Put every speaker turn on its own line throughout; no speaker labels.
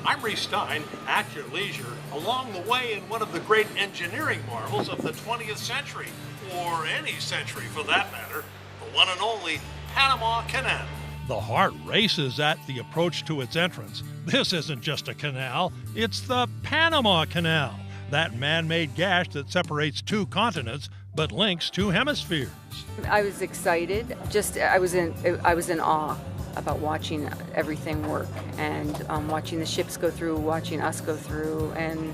I'm Reece at your leisure, along the way in one of the great engineering marvels of the 20th century, or any century for that matter, the one and only Panama Canal. The heart races at the approach to its entrance. This isn't just a canal, it's the Panama Canal, that man-made gash that separates two continents but links two hemispheres.
I was excited. I was in awe about watching everything work and watching the ships go through, watching us go through, and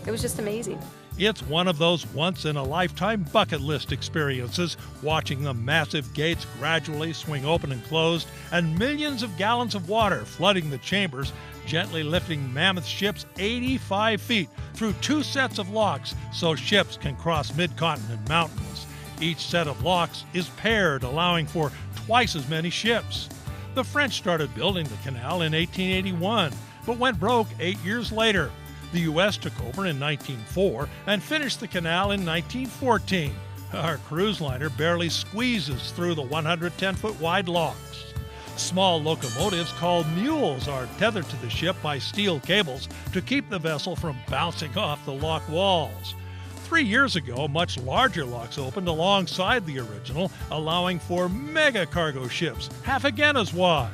it was just amazing.
It's one of those once-in-a-lifetime bucket list experiences, watching the massive gates gradually swing open and closed, and millions of gallons of water flooding the chambers, gently lifting mammoth ships 85 feet through two sets of locks so ships can cross mid-continent mountains. Each set of locks is paired, allowing for twice as many ships. The French started building the canal in 1881, but went broke 8 years later. The U.S. took over in 1904 and finished the canal in 1914. Our cruise liner barely squeezes through the 110-foot wide locks. Small locomotives called mules are tethered to the ship by steel cables to keep the vessel from bouncing off the lock walls. 3 years ago, much larger locks opened alongside the original, allowing for mega cargo ships, half again as wide.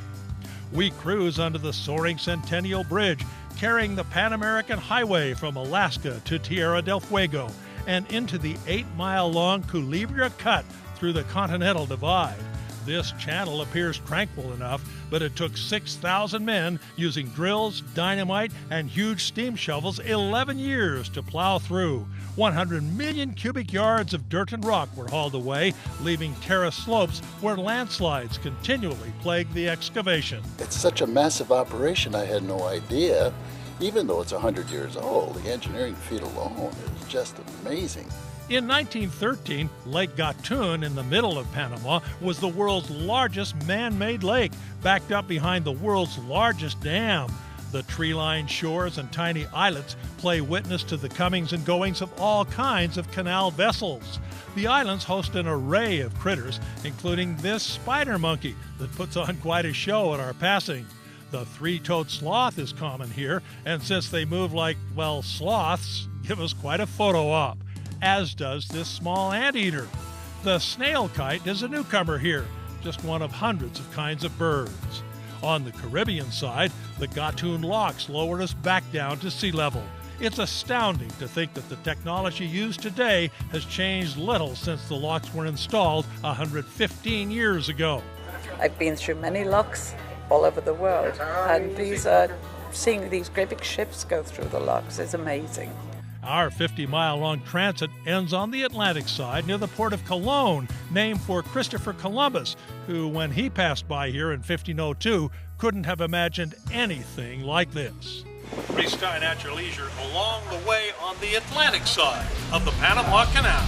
We cruise under the soaring Centennial Bridge, carrying the Pan American Highway from Alaska to Tierra del Fuego and into the 8-mile-long Culebra Cut through the Continental Divide. This channel appears tranquil enough, but it took 6,000 men using drills, dynamite, and huge steam shovels 11 years to plow through. 100 million cubic yards of dirt and rock were hauled away, leaving terraced slopes where landslides continually plagued the excavation.
It's such a massive operation, I had no idea. Even though it's 100 years old, the engineering feat alone is just amazing.
In 1913, Lake Gatun in the middle of Panama was the world's largest man-made lake, backed up behind the world's largest dam. The tree-lined shores and tiny islets play witness to the comings and goings of all kinds of canal vessels. The islands host an array of critters, including this spider monkey that puts on quite a show at our passing. The three-toed sloth is common here, and since they move like, well, sloths, give us quite a photo op, as does this small anteater. The snail kite is a newcomer here, just one of hundreds of kinds of birds. On the Caribbean side, the Gatun locks lower us back down to sea level. It's astounding to think that the technology used today has changed little since the locks were installed 115 years ago.
I've been through many locks all over the world, and seeing these great big ships go through the locks is amazing.
Our 50-mile-long transit ends on the Atlantic side near the port of Cologne, named for Christopher Columbus, who, when he passed by here in 1502, couldn't have imagined anything like this. Reece at your leisure, along the way on the Atlantic side of the Panama Canal.